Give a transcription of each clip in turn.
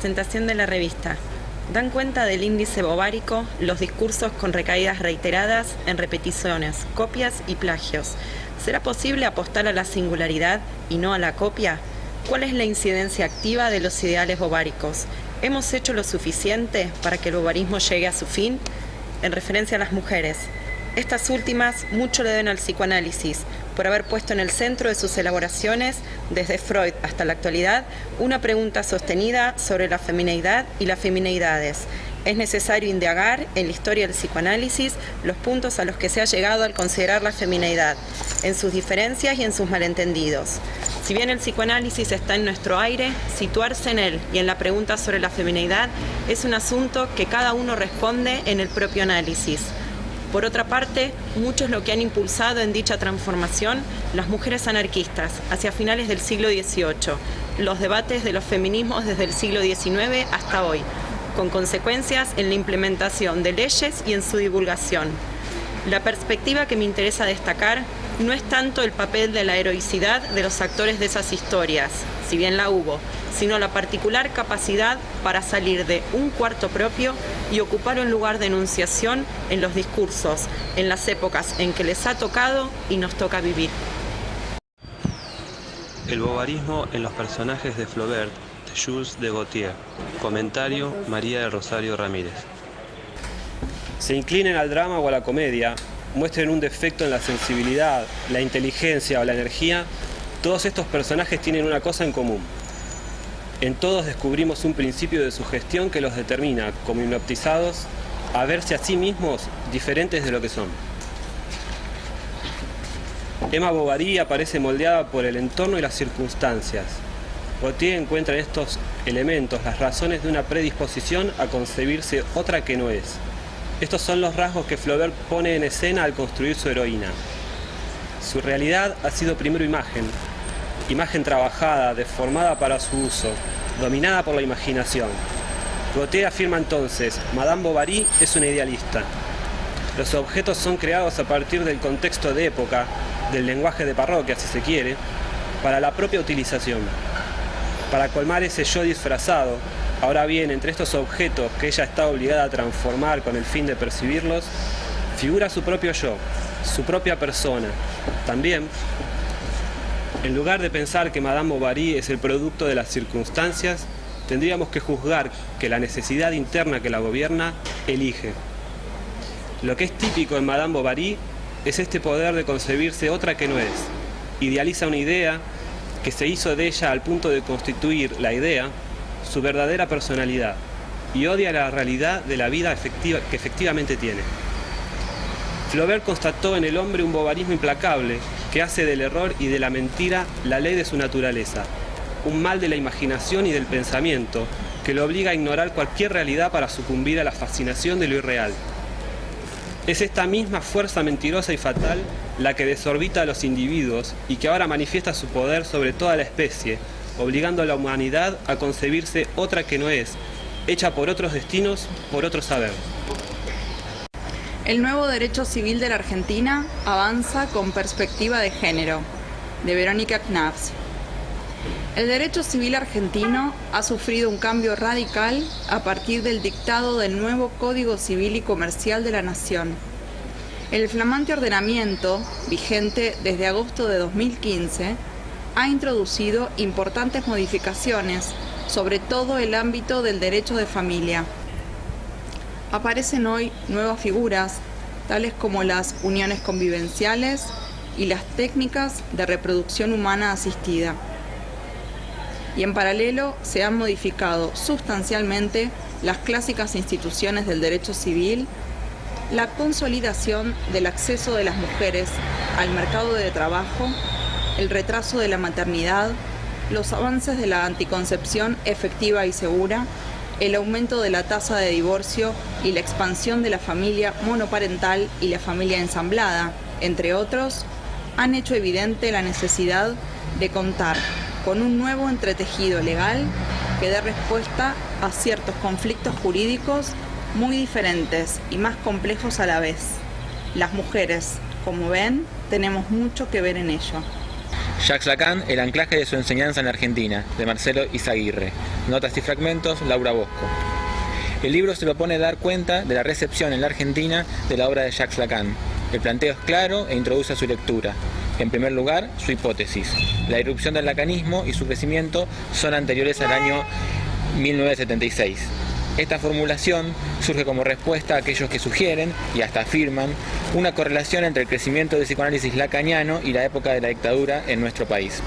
presentación de la revista. Dan cuenta del índice ovárico los discursos con recaídas reiteradas en repeticiones, copias y plagios. ¿Será posible apostar a la singularidad y no a la copia? ¿Cuál es la incidencia activa de los ideales ováricos? ¿Hemos hecho lo suficiente para que el ovarismo llegue a su fin? En referencia a las mujeres, estas últimas mucho le deben al psicoanálisis, por haber puesto en el centro de sus elaboraciones, desde Freud hasta la actualidad, una pregunta sostenida sobre la femineidad y las femineidades. Es necesario indagar en la historia del psicoanálisis los puntos a los que se ha llegado al considerar la femineidad, en sus diferencias y en sus malentendidos. Si bien el psicoanálisis está en nuestro aire, situarse en él y en la pregunta sobre la femineidad es un asunto que cada uno responde en el propio análisis. Por otra parte, mucho es lo que han impulsado en dicha transformación las mujeres anarquistas hacia finales del siglo XVIII, los debates de los feminismos desde el siglo XIX hasta hoy, con consecuencias en la implementación de leyes y en su divulgación. La perspectiva que me interesa destacar no es tanto el papel de la heroicidad de los actores de esas historias, si bien la hubo, sino la particular capacidad para salir de un cuarto propio y ocupar un lugar de enunciación en los discursos, en las épocas en que les ha tocado y nos toca vivir. El bovarismo en los personajes de Flaubert, de Jules de Gautier. Comentario, María del Rosario Ramírez. Se inclinen al drama o a la comedia, muestren un defecto en la sensibilidad, la inteligencia o la energía, todos estos personajes tienen una cosa en común. En todos descubrimos un principio de sugestión que los determina, como hipnotizados, a verse a sí mismos diferentes de lo que son. Emma Bovary aparece moldeada por el entorno y las circunstancias. Gautier encuentra en estos elementos las razones de una predisposición a concebirse otra que no es. Estos son los rasgos que Flaubert pone en escena al construir su heroína. Su realidad ha sido primero imagen trabajada, deformada para su uso, dominada por la imaginación. Gautier afirma entonces, Madame Bovary es una idealista. Los objetos son creados a partir del contexto de época, del lenguaje de parroquia, si se quiere, para la propia utilización, para colmar ese yo disfrazado. Ahora bien, entre estos objetos que ella está obligada a transformar con el fin de percibirlos, figura su propio yo, su propia persona. También, en lugar de pensar que Madame Bovary es el producto de las circunstancias, tendríamos que juzgar que la necesidad interna que la gobierna elige. Lo que es típico en Madame Bovary es este poder de concebirse otra que no es. Idealiza una idea que se hizo de ella al punto de constituir la idea su verdadera personalidad y odia la realidad de la vida que efectivamente tiene. Flaubert constató en el hombre un bovarismo implacable que hace del error y de la mentira la ley de su naturaleza, un mal de la imaginación y del pensamiento que lo obliga a ignorar cualquier realidad para sucumbir a la fascinación de lo irreal. Es esta misma fuerza mentirosa y fatal la que desorbita a los individuos y que ahora manifiesta su poder sobre toda la especie, obligando a la humanidad a concebirse otra que no es, hecha por otros destinos, por otro saber. El nuevo derecho civil de la Argentina avanza con perspectiva de género, de Verónica Knaps. El derecho civil argentino ha sufrido un cambio radical a partir del dictado del nuevo Código Civil y Comercial de la Nación. El flamante ordenamiento, vigente desde agosto de 2015, ha introducido importantes modificaciones sobre todo el ámbito del derecho de familia. Aparecen hoy nuevas figuras, tales como las uniones convivenciales y las técnicas de reproducción humana asistida. Y en paralelo se han modificado sustancialmente las clásicas instituciones del derecho civil, la consolidación del acceso de las mujeres al mercado de trabajo, el retraso de la maternidad, los avances de la anticoncepción efectiva y segura, el aumento de la tasa de divorcio y la expansión de la familia monoparental y la familia ensamblada, entre otros, han hecho evidente la necesidad de contar con un nuevo entretejido legal que dé respuesta a ciertos conflictos jurídicos muy diferentes y más complejos a la vez. Las mujeres, como ven, tenemos mucho que ver en ello. Jacques Lacan, el anclaje de su enseñanza en la Argentina, de Marcelo Izaguirre. Notas y fragmentos, Laura Bosco. El libro se propone dar cuenta de la recepción en la Argentina de la obra de Jacques Lacan. El planteo es claro e introduce a su lectura. En primer lugar, su hipótesis. La irrupción del lacanismo y su crecimiento son anteriores al año 1976. Esta formulación surge como respuesta a aquellos que sugieren, y hasta afirman, una correlación entre el crecimiento del psicoanálisis lacaniano y la época de la dictadura en nuestro país.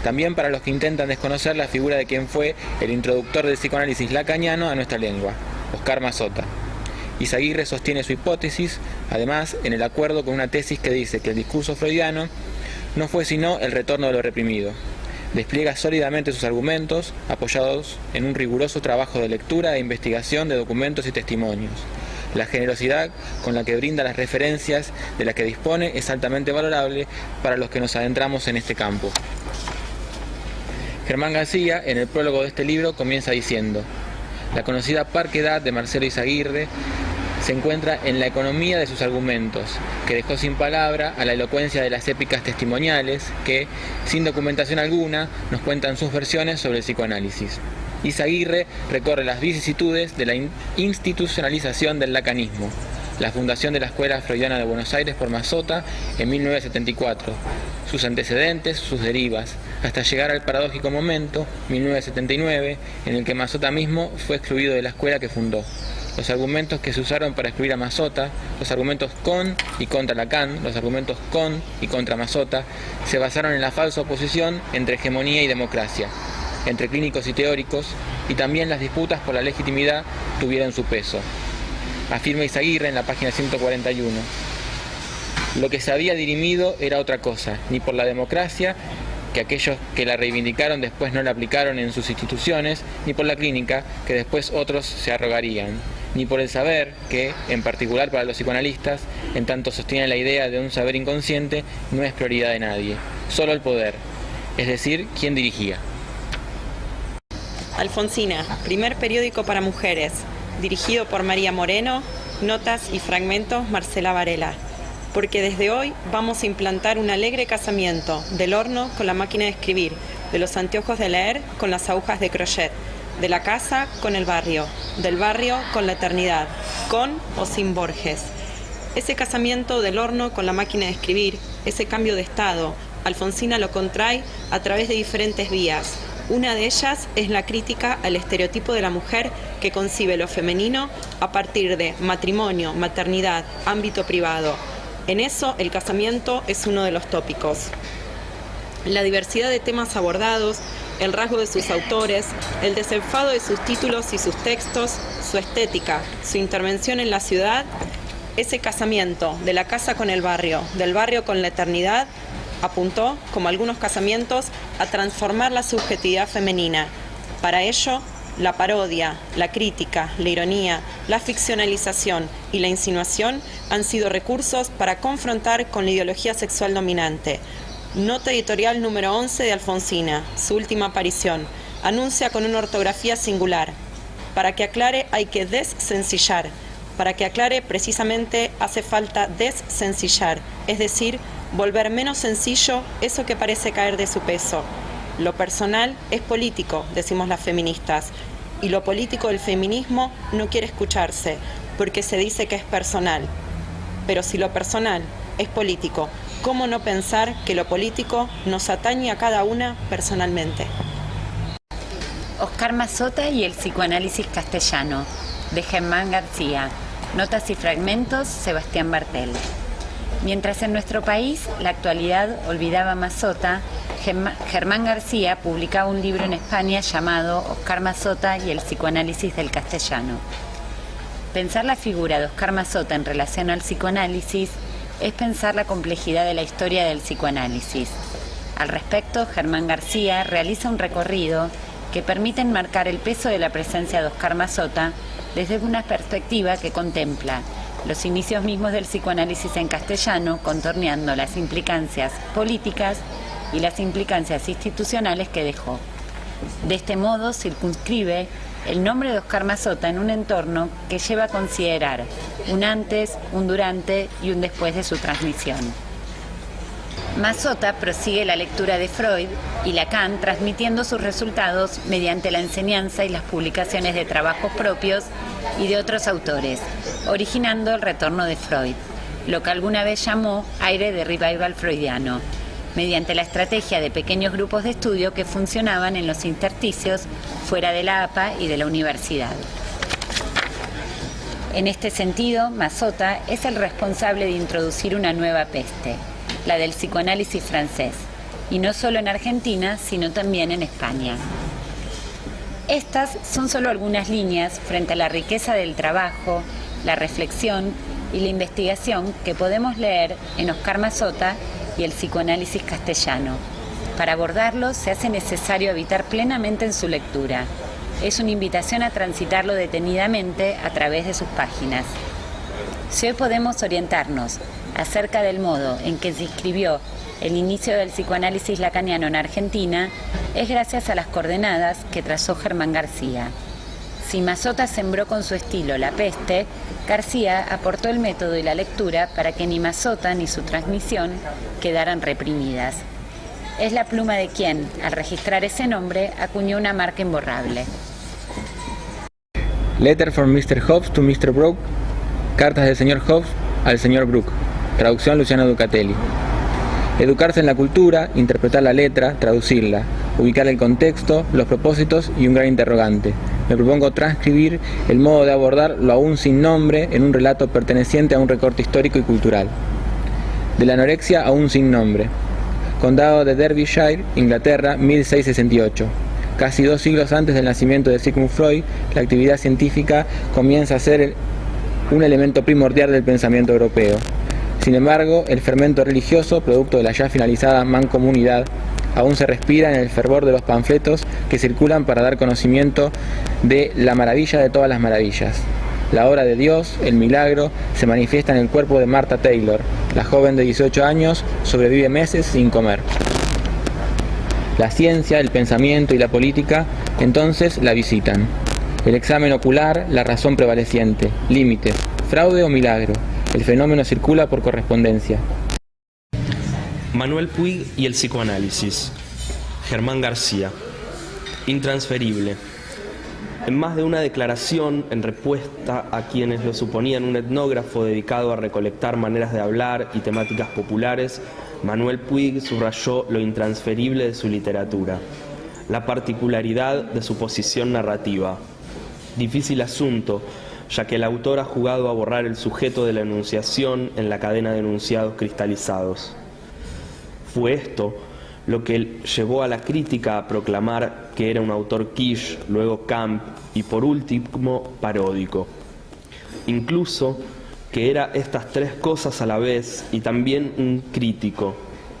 También para los que intentan desconocer la figura de quien fue el introductor del psicoanálisis lacaniano a nuestra lengua, Oscar Mazota. Izaguirre sostiene su hipótesis, además, en el acuerdo con una tesis que dice que el discurso freudiano no fue sino el retorno de lo reprimido. Despliega sólidamente sus argumentos, apoyados en un riguroso trabajo de lectura e investigación de documentos y testimonios. La generosidad con la que brinda las referencias de las que dispone es altamente valorable para los que nos adentramos en este campo. Germán García, en el prólogo de este libro, comienza diciendo: la conocida parquedad de Marcelo Izaguirre se encuentra en la economía de sus argumentos, que dejó sin palabra a la elocuencia de las épicas testimoniales que, sin documentación alguna, nos cuentan sus versiones sobre el psicoanálisis. Izaguirre recorre las vicisitudes de la institucionalización del lacanismo, la fundación de la Escuela Freudiana de Buenos Aires por Mazota en 1974, sus antecedentes, sus derivas, hasta llegar al paradójico momento, 1979, en el que Mazota mismo fue excluido de la escuela que fundó. Los argumentos que se usaron para excluir a Mazota, los argumentos con y contra Lacan, los argumentos con y contra Mazota, se basaron en la falsa oposición entre hegemonía y democracia, entre clínicos y teóricos, y también las disputas por la legitimidad tuvieron su peso. Afirma Izaguirre en la página 141. Lo que se había dirimido era otra cosa, ni por la democracia, que aquellos que la reivindicaron después no la aplicaron en sus instituciones, ni por la clínica, que después otros se arrogarían, ni por el saber, que, en particular para los psicoanalistas, en tanto sostienen la idea de un saber inconsciente, no es prioridad de nadie, solo el poder, es decir, quien dirigía. Alfonsina, primer periódico para mujeres, dirigido por María Moreno, notas y fragmentos Marcela Varela. Porque desde hoy vamos a implantar un alegre casamiento del horno con la máquina de escribir, de los anteojos de leer con las agujas de crochet, de la casa con el barrio, del barrio con la eternidad, con o sin Borges. Ese casamiento del horno con la máquina de escribir, ese cambio de estado, Alfonsina lo contrae a través de diferentes vías. Una de ellas es la crítica al estereotipo de la mujer que concibe lo femenino a partir de matrimonio, maternidad, ámbito privado. En eso, el casamiento es uno de los tópicos. La diversidad de temas abordados, el rasgo de sus autores, el desenfado de sus títulos y sus textos, su estética, su intervención en la ciudad, ese casamiento de la casa con el barrio, del barrio con la eternidad, apuntó, como algunos casamientos, a transformar la subjetividad femenina. Para ello, la parodia, la crítica, la ironía, la ficcionalización y la insinuación han sido recursos para confrontar con la ideología sexual dominante. Nota editorial número 11 de Alfonsina, su última aparición, anuncia con una ortografía singular. Para que aclare hay que dessencillar. Para que aclare precisamente hace falta dessencillar, es decir, volver menos sencillo eso que parece caer de su peso. Lo personal es político, decimos las feministas, y lo político del feminismo no quiere escucharse, porque se dice que es personal. Pero si lo personal es político, ¿cómo no pensar que lo político nos atañe a cada una personalmente? Oscar Mazota y el psicoanálisis castellano, de Germán García. Notas y fragmentos, Sebastián Bartel. Mientras en nuestro país la actualidad olvidaba a Mazota, Germán García publicaba un libro en España llamado Oscar Mazota y el psicoanálisis del castellano. Pensar la figura de Oscar Mazota en relación al psicoanálisis es pensar la complejidad de la historia del psicoanálisis. Al respecto, Germán García realiza un recorrido que permite enmarcar el peso de la presencia de Oscar Mazota desde una perspectiva que contempla los inicios mismos del psicoanálisis en castellano, contorneando las implicancias políticas y las implicancias institucionales que dejó. De este modo circunscribe el nombre de Oscar Mazota en un entorno que lleva a considerar un antes, un durante y un después de su transmisión. Mazzotta prosigue la lectura de Freud y Lacan, transmitiendo sus resultados mediante la enseñanza y las publicaciones de trabajos propios y de otros autores, originando el retorno de Freud, lo que alguna vez llamó aire de revival freudiano, mediante la estrategia de pequeños grupos de estudio que funcionaban en los intersticios fuera de la APA y de la universidad. En este sentido, Mazzotta es el responsable de introducir una nueva peste, la del psicoanálisis francés, y no solo en Argentina, sino también en España. Estas son solo algunas líneas frente a la riqueza del trabajo, la reflexión y la investigación que podemos leer en Oscar Mazzotta y el psicoanálisis castellano. Para abordarlo se hace necesario habitar plenamente en su lectura. Es una invitación a transitarlo detenidamente a través de sus páginas. Si hoy podemos orientarnos acerca del modo en que se inscribió el inicio del psicoanálisis lacaniano en Argentina, es gracias a las coordenadas que trazó Germán García. Si Mazzotta sembró con su estilo la peste, García aportó el método y la lectura para que ni Mazzotta ni su transmisión quedaran reprimidas. Es la pluma de quien, al registrar ese nombre, acuñó una marca imborrable. Letter from Mr. Hobbes to Mr. Brooke. Cartas del señor Hobbes al señor Brooke. Traducción Luciano Ducatelli. Educarse en la cultura, interpretar la letra, traducirla, ubicar el contexto, los propósitos y un gran interrogante. Me propongo transcribir el modo de abordar lo aún sin nombre en un relato perteneciente a un recorte histórico y cultural. De la anorexia aún sin nombre. Condado de Derbyshire, Inglaterra, 1668. Casi 2 siglos antes del nacimiento de Sigmund Freud, la actividad científica comienza a ser un elemento primordial del pensamiento europeo. Sin embargo, el fermento religioso, producto de la ya finalizada mancomunidad, aún se respira en el fervor de los panfletos que circulan para dar conocimiento de la maravilla de todas las maravillas. La obra de Dios, el milagro, se manifiesta en el cuerpo de Martha Taylor. La joven de 18 años sobrevive meses sin comer. La ciencia, el pensamiento y la política entonces la visitan. El examen ocular, la razón prevaleciente, límites, fraude o milagro. El fenómeno circula por correspondencia. Manuel Puig y el psicoanálisis. Germán García. Intransferible. En más de una declaración en respuesta a quienes lo suponían un etnógrafo dedicado a recolectar maneras de hablar y temáticas populares, Manuel Puig subrayó lo intransferible de su literatura, la particularidad de su posición narrativa. Difícil asunto, ya que el autor ha jugado a borrar el sujeto de la enunciación en la cadena de enunciados cristalizados. Fue esto lo que llevó a la crítica a proclamar que era un autor quiche, luego camp y por último paródico. Incluso que era estas 3 cosas a la vez y también un crítico,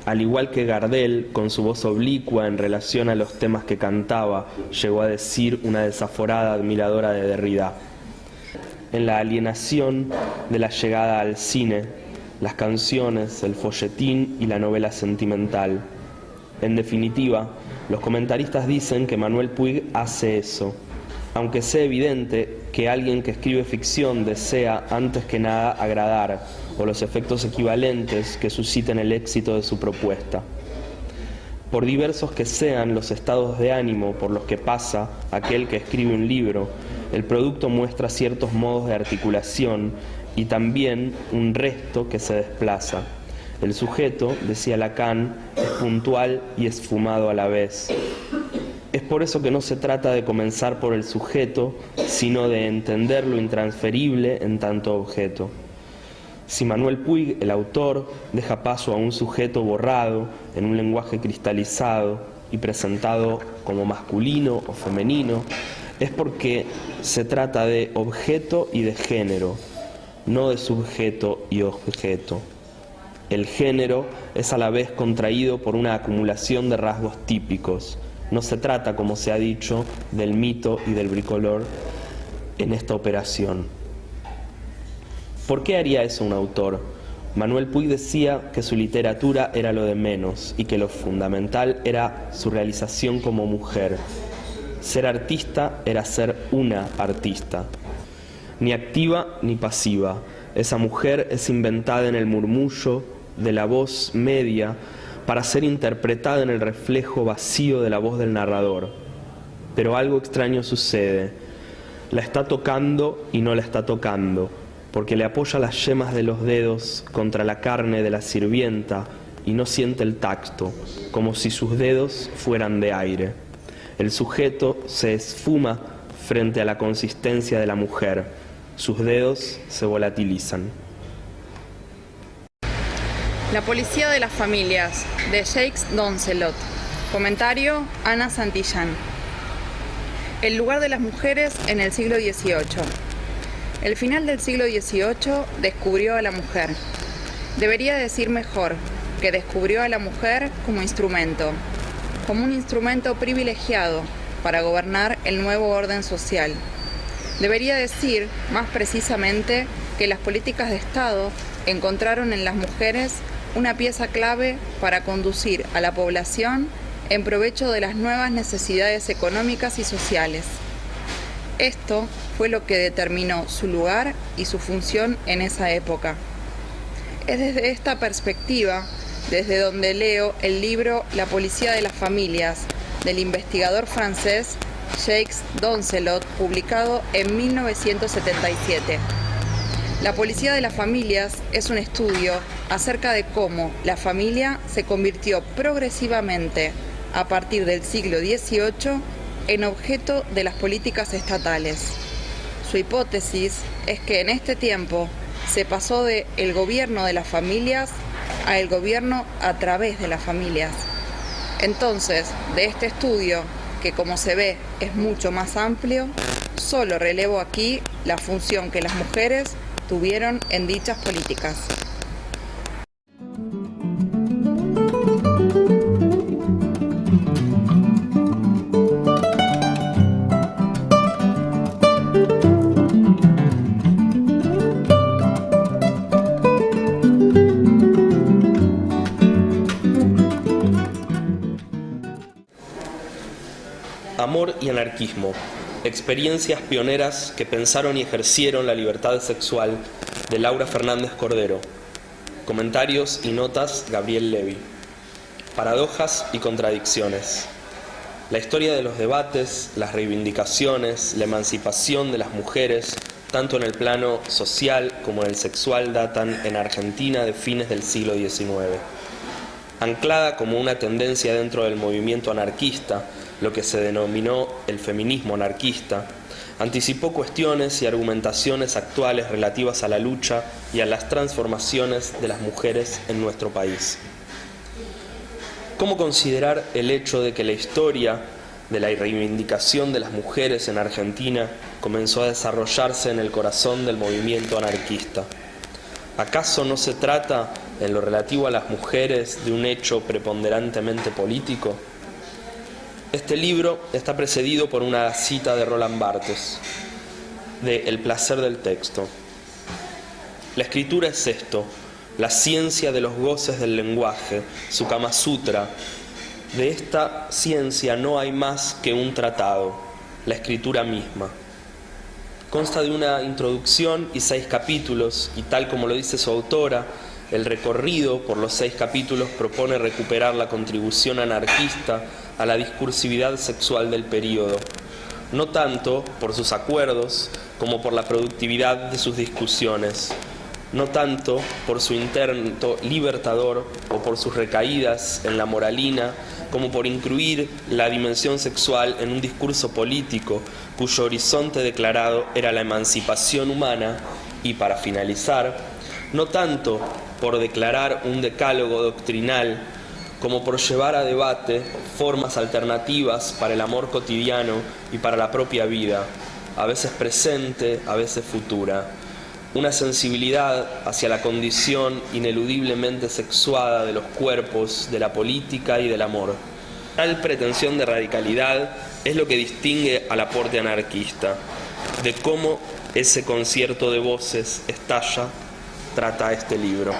al igual que Gardel, con su voz oblicua en relación a los temas que cantaba, llegó a decir una desaforada admiradora de Derrida. En la alienación de la llegada al cine, las canciones, el folletín y la novela sentimental. En definitiva, los comentaristas dicen que Manuel Puig hace eso, aunque sea evidente que alguien que escribe ficción desea antes que nada agradar, o los efectos equivalentes que susciten el éxito de su propuesta. Por diversos que sean los estados de ánimo por los que pasa aquel que escribe un libro, el producto muestra ciertos modos de articulación y también un resto que se desplaza. El sujeto, decía Lacan, es puntual y esfumado a la vez. Es por eso que no se trata de comenzar por el sujeto, sino de entender lo intransferible en tanto objeto. Si Manuel Puig, el autor, deja paso a un sujeto borrado en un lenguaje cristalizado y presentado como masculino o femenino, es porque se trata de objeto y de género, no de sujeto y objeto. El género es a la vez contraído por una acumulación de rasgos típicos. No se trata, como se ha dicho, del mito y del bricolor en esta operación. ¿Por qué haría eso un autor? Manuel Puig decía que su literatura era lo de menos y que lo fundamental era su realización como mujer. Ser artista era ser una artista, ni activa ni pasiva. Esa mujer es inventada en el murmullo de la voz media para ser interpretada en el reflejo vacío de la voz del narrador. Pero algo extraño sucede. La está tocando y no la está tocando, porque le apoya las yemas de los dedos contra la carne de la sirvienta y no siente el tacto, como si sus dedos fueran de aire. El sujeto se esfuma frente a la consistencia de la mujer. Sus dedos se volatilizan. La policía de las familias, de Jacques Doncelot. Comentario, Ana Santillán. El lugar de las mujeres en el siglo XVIII. El final del siglo XVIII descubrió a la mujer. Debería decir mejor que descubrió a la mujer como un instrumento privilegiado para gobernar el nuevo orden social. Debería decir, más precisamente, que las políticas de Estado encontraron en las mujeres una pieza clave para conducir a la población en provecho de las nuevas necesidades económicas y sociales. Esto fue lo que determinó su lugar y su función en esa época. Es desde esta perspectiva desde donde leo el libro La policía de las familias, del investigador francés Jacques Doncelot, publicado en 1977. La policía de las familias es un estudio acerca de cómo la familia se convirtió progresivamente, a partir del siglo XVIII, en objeto de las políticas estatales. Su hipótesis es que en este tiempo se pasó de el gobierno de las familias a el gobierno a través de las familias. Entonces, de este estudio, que como se ve es mucho más amplio, solo relevo aquí la función que las mujeres tuvieron en dichas políticas. Amor y anarquismo, experiencias pioneras que pensaron y ejercieron la libertad sexual, de Laura Fernández Cordero. Comentarios y notas, Gabriel Levy. Paradojas y contradicciones. La historia de los debates, las reivindicaciones, la emancipación de las mujeres, tanto en el plano social como en el sexual, datan en Argentina de fines del siglo XIX. Anclada como una tendencia dentro del movimiento anarquista, lo que se denominó el feminismo anarquista, anticipó cuestiones y argumentaciones actuales relativas a la lucha y a las transformaciones de las mujeres en nuestro país. ¿Cómo considerar el hecho de que la historia de la reivindicación de las mujeres en Argentina comenzó a desarrollarse en el corazón del movimiento anarquista? ¿Acaso no se trata, en lo relativo a las mujeres, de un hecho preponderantemente político? Este libro está precedido por una cita de Roland Barthes, de El placer del texto. La escritura es esto, la ciencia de los goces del lenguaje, su Kama Sutra. De esta ciencia no hay más que un tratado, la escritura misma. Consta de una introducción y 6 capítulos, y tal como lo dice su autora, el recorrido por los 6 capítulos propone recuperar la contribución anarquista a la discursividad sexual del período, no tanto por sus acuerdos como por la productividad de sus discusiones, no tanto por su intento libertador o por sus recaídas en la moralina, como por incluir la dimensión sexual en un discurso político cuyo horizonte declarado era la emancipación humana y, para finalizar, no tanto por declarar un decálogo doctrinal como por llevar a debate formas alternativas para el amor cotidiano y para la propia vida, a veces presente, a veces futura. Una sensibilidad hacia la condición ineludiblemente sexuada de los cuerpos, de la política y del amor. Tal pretensión de radicalidad es lo que distingue al aporte anarquista. De cómo ese concierto de voces estalla, trata este libro.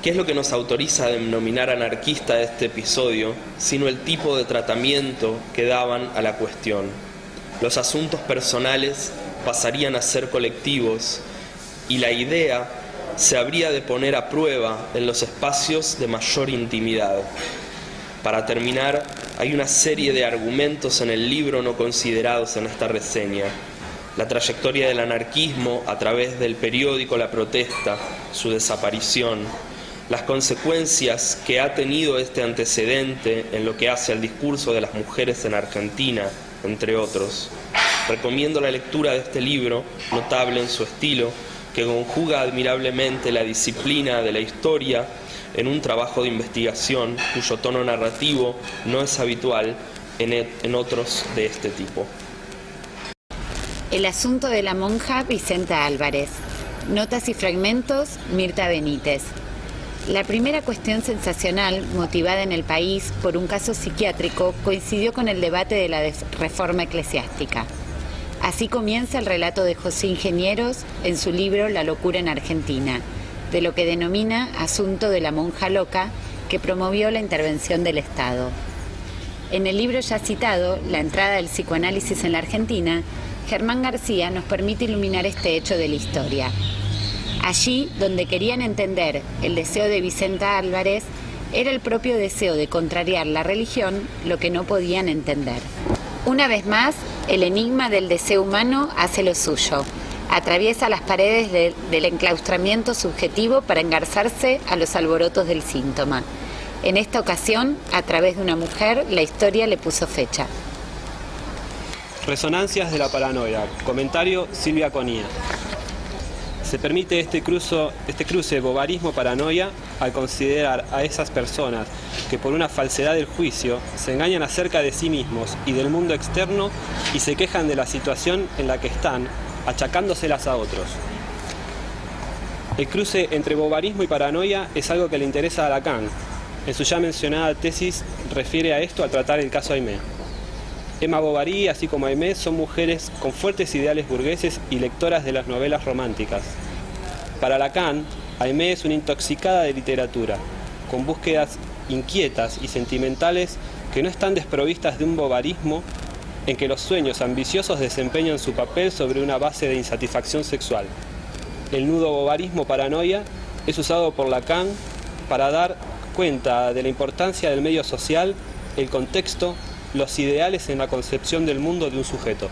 ¿Qué es lo que nos autoriza a denominar anarquista este episodio, sino el tipo de tratamiento que daban a la cuestión? Los asuntos personales pasarían a ser colectivos y la idea se habría de poner a prueba en los espacios de mayor intimidad. Para terminar, hay una serie de argumentos en el libro no considerados en esta reseña. La trayectoria del anarquismo a través del periódico La Protesta, su desaparición, las consecuencias que ha tenido este antecedente en lo que hace al discurso de las mujeres en Argentina, entre otros. Recomiendo la lectura de este libro, notable en su estilo, que conjuga admirablemente la disciplina de la historia en un trabajo de investigación cuyo tono narrativo no es habitual en otros de este tipo. El asunto de la monja Vicenta Álvarez. Notas y fragmentos, Mirta Benítez. La primera cuestión sensacional, motivada en el país por un caso psiquiátrico, coincidió con el debate de la reforma eclesiástica. Así comienza el relato de José Ingenieros en su libro La locura en Argentina, de lo que denomina Asunto de la monja loca, que promovió la intervención del Estado. En el libro ya citado, La entrada del psicoanálisis en la Argentina, Germán García nos permite iluminar este hecho de la historia. Allí, donde querían entender el deseo de Vicenta Álvarez, era el propio deseo de contrariar la religión lo que no podían entender. Una vez más, el enigma del deseo humano hace lo suyo. Atraviesa las paredes del enclaustramiento subjetivo para engarzarse a los alborotos del síntoma. En esta ocasión, a través de una mujer, la historia le puso fecha. Resonancias de la paranoia. Comentario Silvia Conía. Se permite este cruce bovarismo-paranoia al considerar a esas personas que por una falsedad del juicio se engañan acerca de sí mismos y del mundo externo y se quejan de la situación en la que están, achacándoselas a otros. El cruce entre bovarismo y paranoia es algo que le interesa a Lacan. En su ya mencionada tesis refiere a esto al tratar el caso Aimée. Emma Bovary, así como Aimée, son mujeres con fuertes ideales burgueses y lectoras de las novelas románticas. Para Lacan, Aimée es una intoxicada de literatura, con búsquedas inquietas y sentimentales que no están desprovistas de un bovarismo en que los sueños ambiciosos desempeñan su papel sobre una base de insatisfacción sexual. El nudo bovarismo-paranoia es usado por Lacan para dar cuenta de la importancia del medio social, el contexto, los ideales en la concepción del mundo de un sujeto.